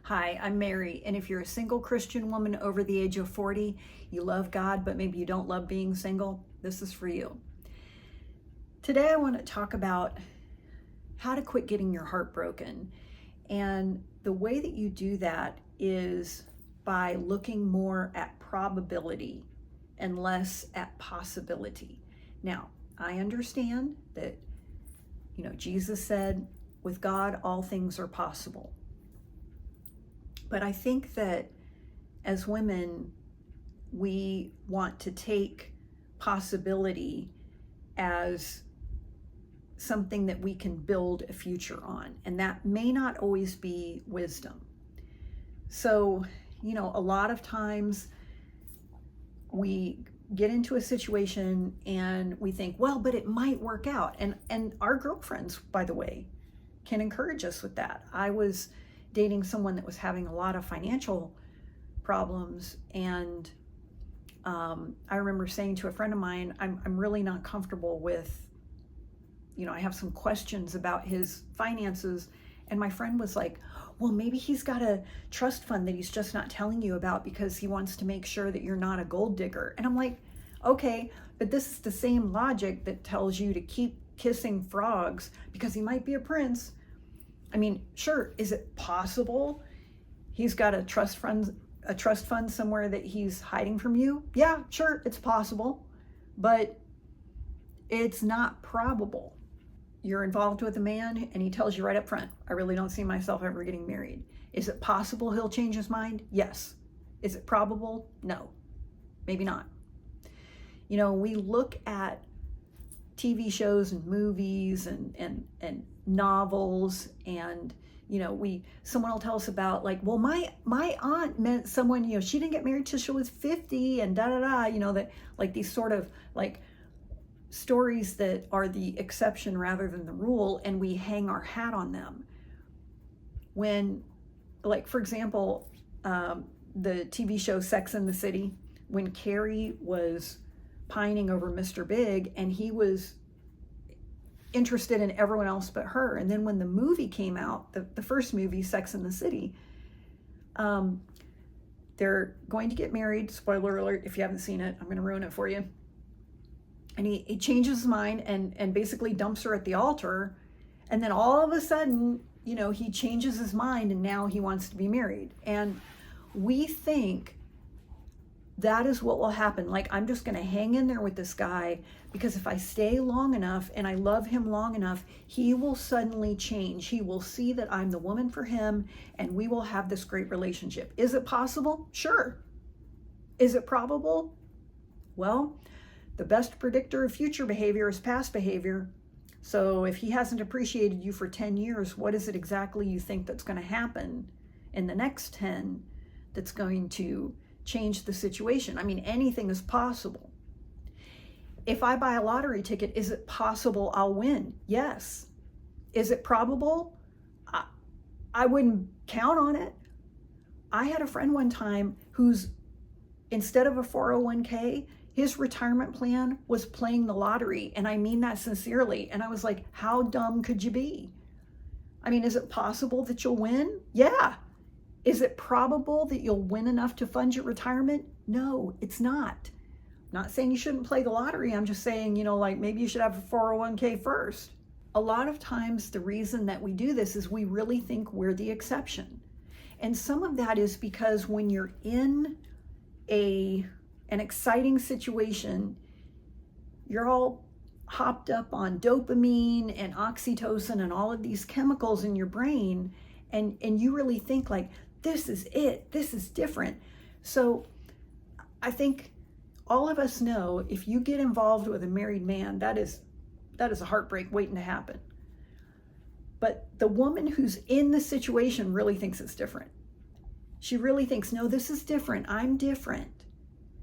Hi, I'm Mary, and if you're a single Christian woman over the age of 40, you love God, but maybe you don't love being single, this is for you. Today I want to talk about how to quit getting your heart broken. And the way that you do that is by looking more at probability and less at possibility. Now, I understand that, Jesus said, with God, all things are possible. But I think that as women, we want to take possibility as something that we can build a future on, and that may not always be wisdom. So, a lot of times we get into a situation and we think, well, but it might work out. And our girlfriends, by the way, can encourage us with that. I was dating someone that was having a lot of financial problems, and I remember saying to a friend of mine, I'm really not comfortable with, I have some questions about his finances. And my friend was like, well, maybe he's got a trust fund that he's just not telling you about because he wants to make sure that you're not a gold digger. And I'm like, okay, but this is the same logic that tells you to keep kissing frogs because he might be a prince. I mean, sure, is it possible he's got a trust fund somewhere that he's hiding from you? Yeah, sure, it's possible, but it's not probable. You're involved with a man and he tells you right up front, I really don't see myself ever getting married. Is it possible he'll change his mind? Yes. Is it probable? No. Maybe not. We look at TV shows and movies and novels, and someone will tell us about, like, well, my aunt met someone, she didn't get married till she was 50 and that, like, these sort of like stories that are the exception rather than the rule, and we hang our hat on them. When, like, for example, the TV show Sex and the City, when Carrie was pining over Mr. Big and he was interested in everyone else but her, and then when the movie came out, the first movie, Sex and the City, they're going to get married. Spoiler alert, if you haven't seen it, I'm going to ruin it for you. And he changes his mind and basically dumps her at the altar. And then all of a sudden, he changes his mind and now he wants to be married. And we think that is what will happen. Like, I'm just going to hang in there with this guy because if I stay long enough and I love him long enough, he will suddenly change. He will see that I'm the woman for him and we will have this great relationship. Is it possible? Sure. Is it probable? Well, the best predictor of future behavior is past behavior. So if he hasn't appreciated you for 10 years, what is it exactly you think that's going to happen in the next 10 that's going to change the situation? I mean, anything is possible. If I buy a lottery ticket, is it possible I'll win? Yes. Is it probable? I wouldn't count on it. I had a friend one time who's, instead of a 401k, his retirement plan was playing the lottery. And I mean that sincerely. And I was like, how dumb could you be? I mean, is it possible that you'll win? Yeah. Is it probable that you'll win enough to fund your retirement? No, it's not. I'm not saying you shouldn't play the lottery. I'm just saying, like, maybe you should have a 401k first. A lot of times the reason that we do this is we really think we're the exception. And some of that is because when you're in an exciting situation, you're all hopped up on dopamine and oxytocin and all of these chemicals in your brain, and you really think like, this is it, this is different. So I think all of us know if you get involved with a married man, that is a heartbreak waiting to happen. But the woman who's in the situation really thinks it's different. She really thinks, no, this is different. I'm different.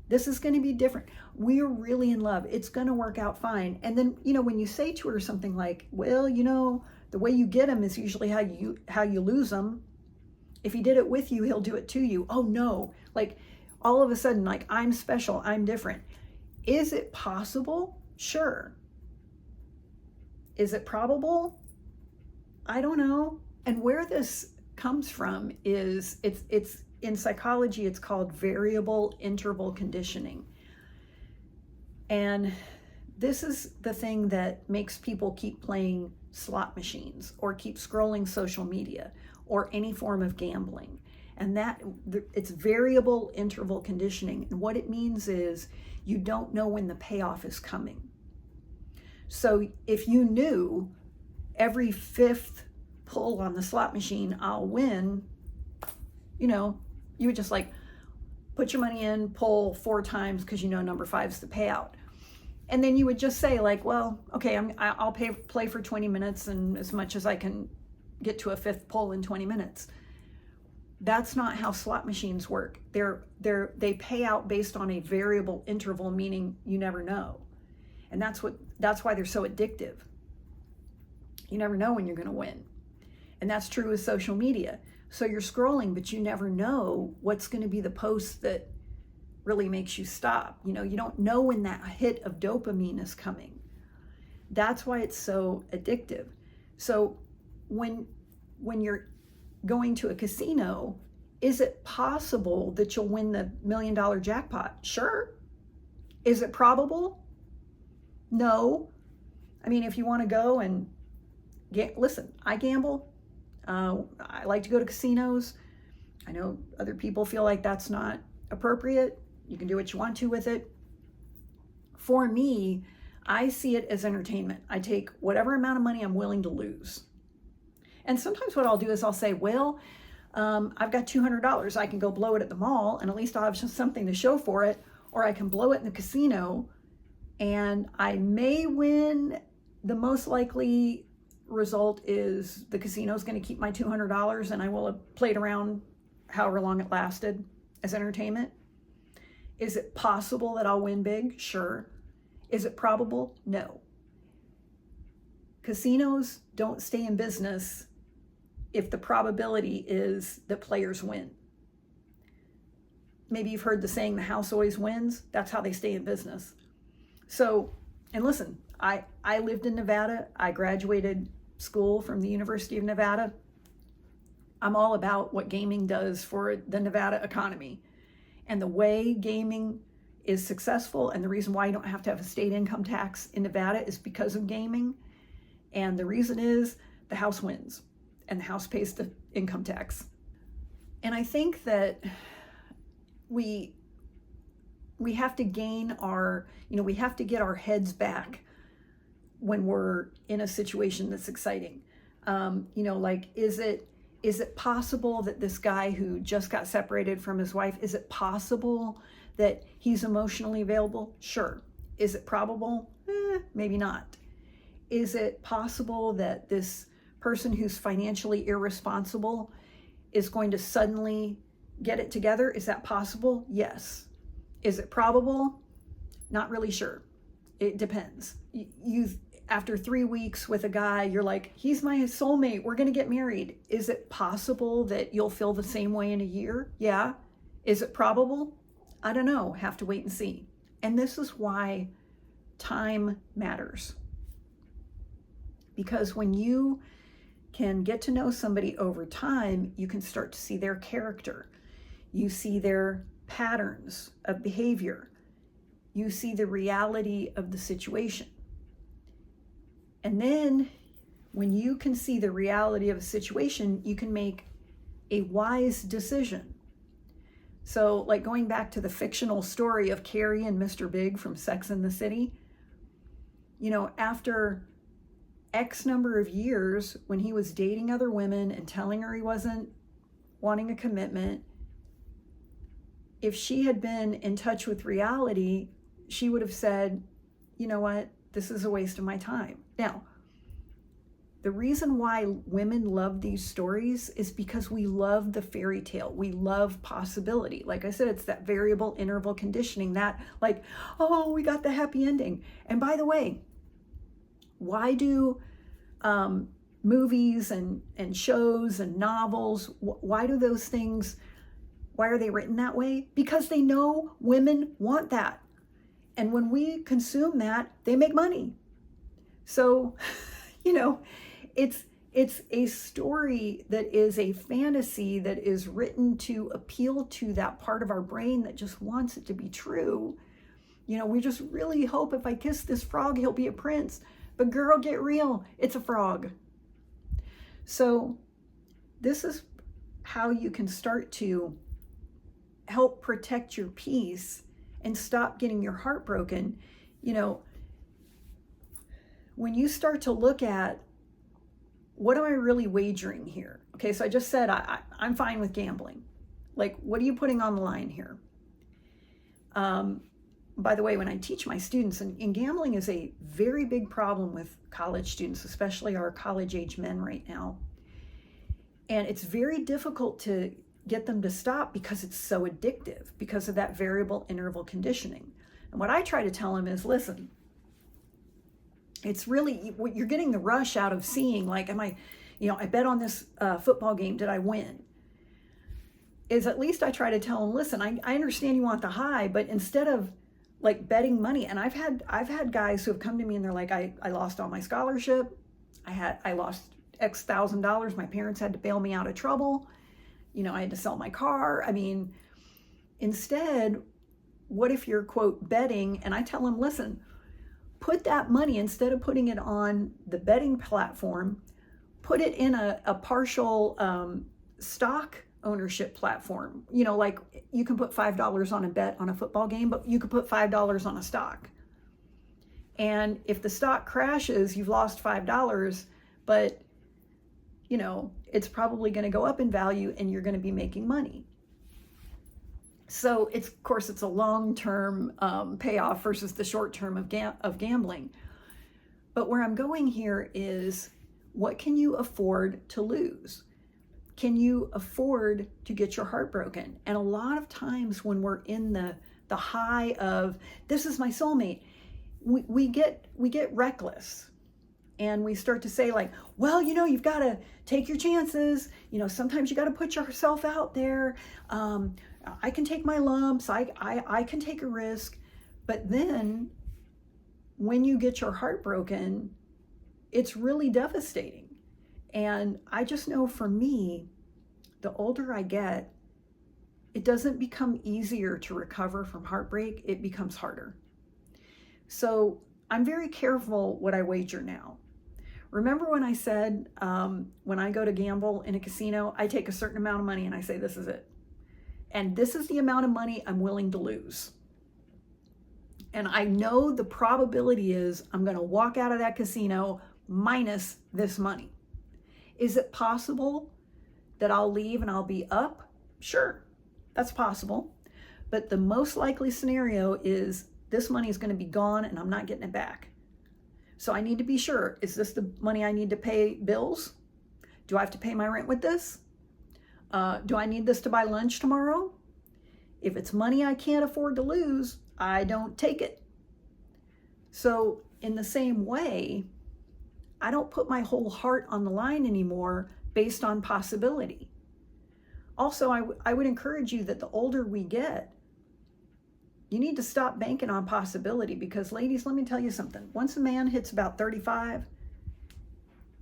This is going to be different. We're really in love. It's going to work out fine. And then, when you say to her something like, well, the way you get him is usually how you lose him. If he did it with you, he'll do it to you. Oh no. Like, all of a sudden, like, I'm special, I'm different. Is it possible? Sure. Is it probable? I don't know. And where this comes from is it's in psychology, it's called variable interval conditioning. And this is the thing that makes people keep playing slot machines or keep scrolling social media or any form of gambling. And that it's variable interval conditioning. And what it means is you don't know when the payoff is coming. So if you knew every fifth pull on the slot machine, I'll win, you would just like put your money in, pull 4 times because you know number 5 is the payout. And then you would just say like, well, okay, I'll play for 20 minutes and as much as I can get to a fifth pull in 20 minutes. That's not how slot machines work. They pay out based on a variable interval, meaning you never know. And that's why they're so addictive. You never know when you're going to win. And that's true with social media. So you're scrolling, but you never know what's going to be the post that really makes you stop. You don't know when that hit of dopamine is coming. That's why it's so addictive. So when you're going to a casino, is it possible that you'll win the $1 million jackpot? Sure. Is it probable? No. I mean, if you want to go and listen, I gamble. I like to go to casinos. I know other people feel like that's not appropriate. You can do what you want to with it. For me, I see it as entertainment. I take whatever amount of money I'm willing to lose. And sometimes what I'll do is I'll say, well, I've got $200. I can go blow it at the mall and at least I'll have something to show for it. Or I can blow it in the casino and I may win. The most likely result is the casino is going to keep my $200 and I will have played around however long it lasted as entertainment. Is it possible that I'll win big? Sure. Is it probable? No. Casinos don't stay in business if the probability is that players win. Maybe you've heard the saying, the house always wins. That's how they stay in business. So, and listen, I lived in Nevada. I graduated school from the University of Nevada. I'm all about what gaming does for the Nevada economy. And the way gaming is successful and the reason why you don't have to have a state income tax in Nevada is because of gaming. And the reason is the house wins and the house pays the income tax. And I think that we have to gain we have to get our heads back when we're in a situation that's exciting. Like, is it possible that this guy who just got separated from his wife, is it possible that he's emotionally available? Sure. Is it probable? Maybe not. Is it possible that this person who's financially irresponsible is going to suddenly get it together? Is that possible? Yes. Is it probable? Not really sure. It depends. After 3 weeks with a guy, you're like, he's my soulmate. We're going to get married. Is it possible that you'll feel the same way in a year? Yeah. Is it probable? I don't know. Have to wait and see. And this is why time matters. Because when you can get to know somebody over time, you can start to see their character. You see their patterns of behavior. You see the reality of the situation. And then when you can see the reality of a situation, you can make a wise decision. So like going back to the fictional story of Carrie and Mr. Big from Sex and the City, after X number of years, when he was dating other women and telling her he wasn't wanting a commitment, if she had been in touch with reality, she would have said, you know what, this is a waste of my time. Now, the reason why women love these stories is because we love the fairy tale. We love possibility. Like I said, it's that variable interval conditioning, that like, oh, we got the happy ending. And by the way, why do movies and shows and novels, why do those things, why are they written that way? Because they know women want that. And when we consume that, they make money. So, It's a story that is a fantasy that is written to appeal to that part of our brain that just wants it to be true. You know, we just really hope if I kiss this frog, he'll be a prince. But girl, get real. It's a frog. So this is how you can start to help protect your peace and stop getting your heart broken. You know, when you start to look at, what am I really wagering here? Okay, so I just said I'm fine with gambling. Like, what are you putting on the line here? By the way, when I teach my students, and gambling is a very big problem with college students, especially our college-age men right now. And it's very difficult to get them to stop because it's so addictive, because of that variable interval conditioning. And what I try to tell them is, listen, it's really, you're getting the rush out of seeing, like, I bet on this football game, did I win? Is at least I try to tell them, listen, I understand you want the high, but instead of like betting money, and I've had guys who have come to me and they're like, I lost all my scholarship, I lost X $1,000, my parents had to bail me out of trouble, you know, I had to sell my car. I mean, instead, what if you're, quote, betting? And I tell them, listen, put that money, instead of putting it on the betting platform, put it in a partial stock ownership platform. You know, like you can put $5 on a bet on a football game, but you could put $5 on a stock. And if the stock crashes, you've lost $5, but you know, it's probably going to go up in value and you're going to be making money. So it's, of course, it's a long-term payoff versus the short-term of gambling. But where I'm going here is, what can you afford to lose? Can you afford to get your heart broken? And a lot of times when we're in the high of, this is my soulmate, we get reckless. And we start to say, like, well, you know, you've got to take your chances. You know, sometimes you got to put yourself out there. I can take my lumps. I can take a risk. But then when you get your heart broken, it's really devastating. And I just know for me, the older I get, it doesn't become easier to recover from heartbreak. It becomes harder. So I'm very careful what I wager now. Remember when I said, when I go to gamble in a casino, I take a certain amount of money and I say, this is it. And this is the amount of money I'm willing to lose. And I know the probability is I'm going to walk out of that casino minus this money. Is it possible that I'll leave and I'll be up? Sure, that's possible. But the most likely scenario is this money is going to be gone and I'm not getting it back. So I need to be sure, is this the money I need to pay bills? Do I have to pay my rent with this? Do I need this to buy lunch tomorrow? If it's money I can't afford to lose, I don't take it. So in the same way, I don't put my whole heart on the line anymore based on possibility. Also, I would encourage you that the older we get, you need to stop banking on possibility, because ladies, let me tell you something. Once a man hits about 35,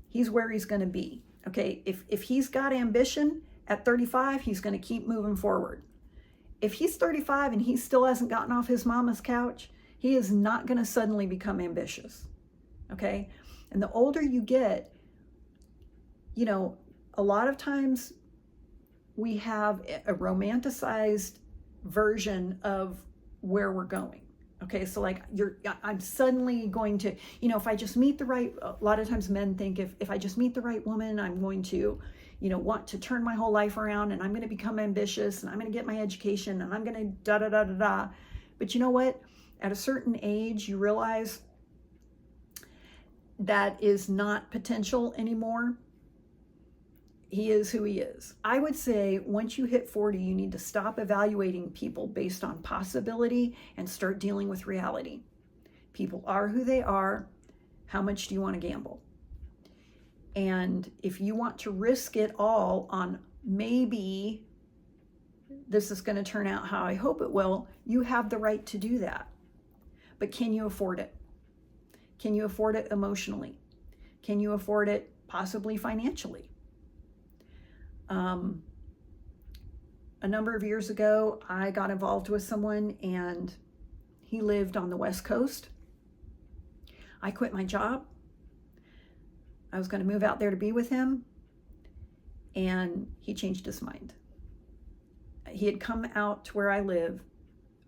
he's where he's going to be. Okay, if he's got ambition at 35, he's going to keep moving forward. If he's 35 and he still hasn't gotten off his mama's couch, he is not going to suddenly become ambitious. Okay, and the older you get, you know, a lot of times we have a romanticized version of where we're going. Okay, so like I'm suddenly going to, you know, if I just meet the right, a lot of times men think if I just meet the right woman, I'm going to, you know, want to turn my whole life around and I'm going to become ambitious and I'm going to get my education and I'm going to da-da-da-da-da. But you know what? At a certain age, you realize that is not potential anymore. He is who he is. I would say once you hit 40, you need to stop evaluating people based on possibility and start dealing with reality. People are who they are. How much do you want to gamble? And if you want to risk it all on maybe this is going to turn out how I hope it will, you have the right to do that. But can you afford it? Can you afford it emotionally? Can you afford it possibly financially. A number of years ago, I got involved with someone and he lived on the West Coast. I quit my job. I was going to move out there to be with him, and he changed his mind. He had come out to where I live.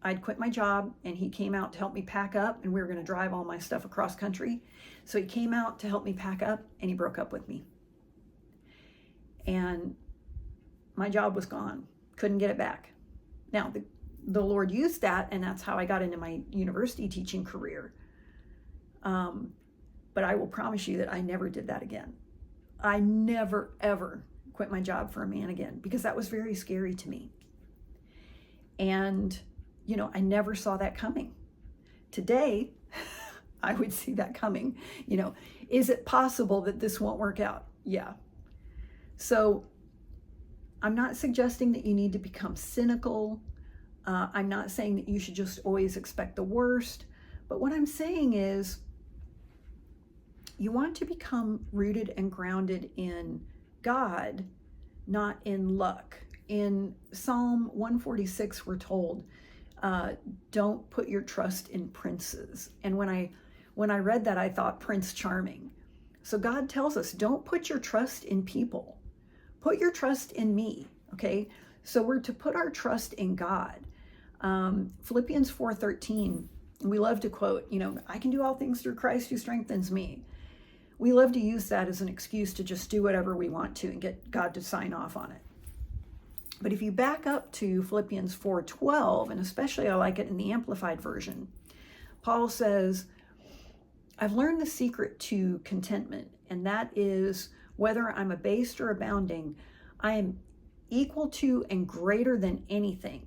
I'd quit my job, and he came out to help me pack up, and we were going to drive all my stuff across country. So he came out to help me pack up, and he broke up with me. And my job was gone. Couldn't get it back. Now, the Lord used that, and that's how I got into my university teaching career. But I will promise you that I never did that again. I never, ever quit my job for a man again, because that was very scary to me. And, I never saw that coming. Today, I would see that coming. Is it possible that this won't work out? Yeah. So I'm not suggesting that you need to become cynical. I'm not saying that you should just always expect the worst. But what I'm saying is, you want to become rooted and grounded in God, not in luck. In Psalm 146, we're told, don't put your trust in princes. And when I read that, I thought Prince Charming. So God tells us, don't put your trust in people. Put your trust in me, okay? So we're to put our trust in God. Philippians 4:13, we love to quote, I can do all things through Christ who strengthens me. We love to use that as an excuse to just do whatever we want to and get God to sign off on it. But if you back up to Philippians 4:12, and especially I like it in the Amplified Version, Paul says, I've learned the secret to contentment, and that is, whether I'm abased or abounding, I am equal to and greater than anything,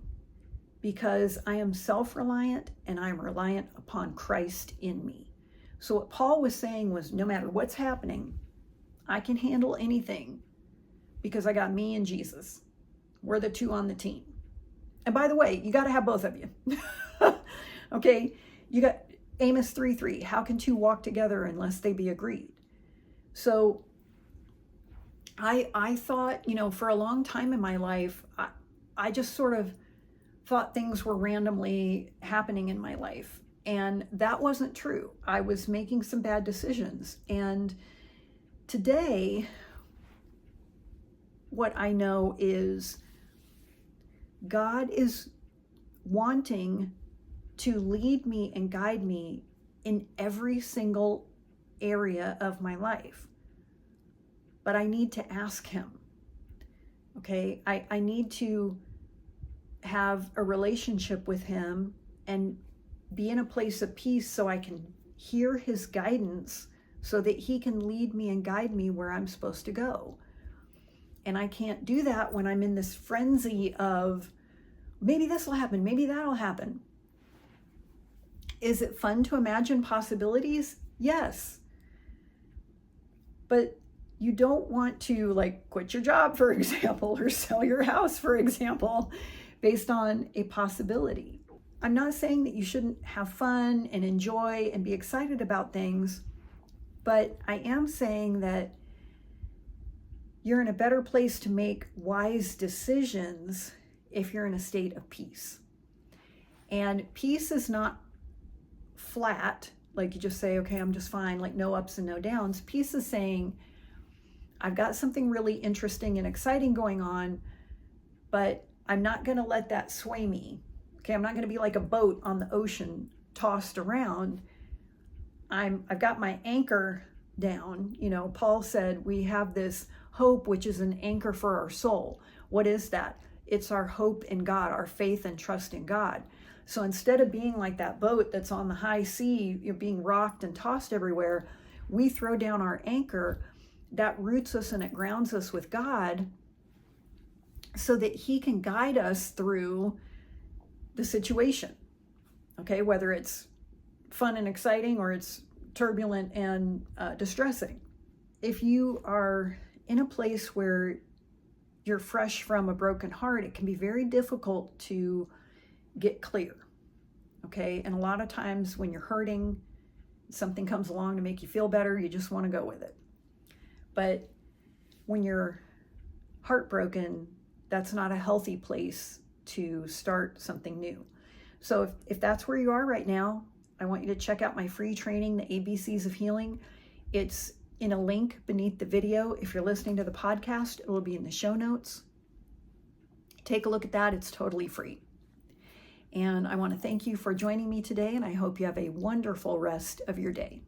because I am self-reliant and I'm reliant upon Christ in me. So what Paul was saying was, no matter what's happening, I can handle anything because I got me and Jesus. We're the two on the team. And by the way, you got to have both of you. Okay? You got Amos 3:3. How can two walk together unless they be agreed? So I thought, for a long time in my life, I just sort of thought things were randomly happening in my life. And that wasn't true. I was making some bad decisions. And today, what I know is God is wanting to lead me and guide me in every single area of my life. But I need to ask him, okay? I need to have a relationship with him and be in a place of peace so I can hear his guidance so that he can lead me and guide me where I'm supposed to go. And I can't do that when I'm in this frenzy of, maybe this will happen, maybe that'll happen. Is it fun to imagine possibilities? Yes. But you don't want to quit your job, for example, or sell your house, for example, based on a possibility. I'm not saying that you shouldn't have fun and enjoy and be excited about things, but I am saying that you're in a better place to make wise decisions if you're in a state of peace. And peace is not flat, like you just say, okay, I'm just fine, like no ups and no downs. Peace is saying, I've got something really interesting and exciting going on, but I'm not going to let that sway me. Okay, I'm not going to be like a boat on the ocean tossed around. I've got my anchor down. Paul said we have this hope, which is an anchor for our soul. What is that? It's our hope in God, our faith and trust in God. So instead of being like that boat that's on the high sea, being rocked and tossed everywhere, we throw down our anchor that roots us and it grounds us with God so that he can guide us through the situation. Okay, whether it's fun and exciting or it's turbulent and distressing. If you are in a place where you're fresh from a broken heart, it can be very difficult to get clear. Okay, and a lot of times when you're hurting, something comes along to make you feel better, you just want to go with it. But when you're heartbroken, that's not a healthy place to start something new. So if that's where you are right now, I want you to check out my free training, The ABCs of Healing. It's in a link beneath the video. If you're listening to the podcast, it will be in the show notes. Take a look at that. It's totally free. And I want to thank you for joining me today, and I hope you have a wonderful rest of your day.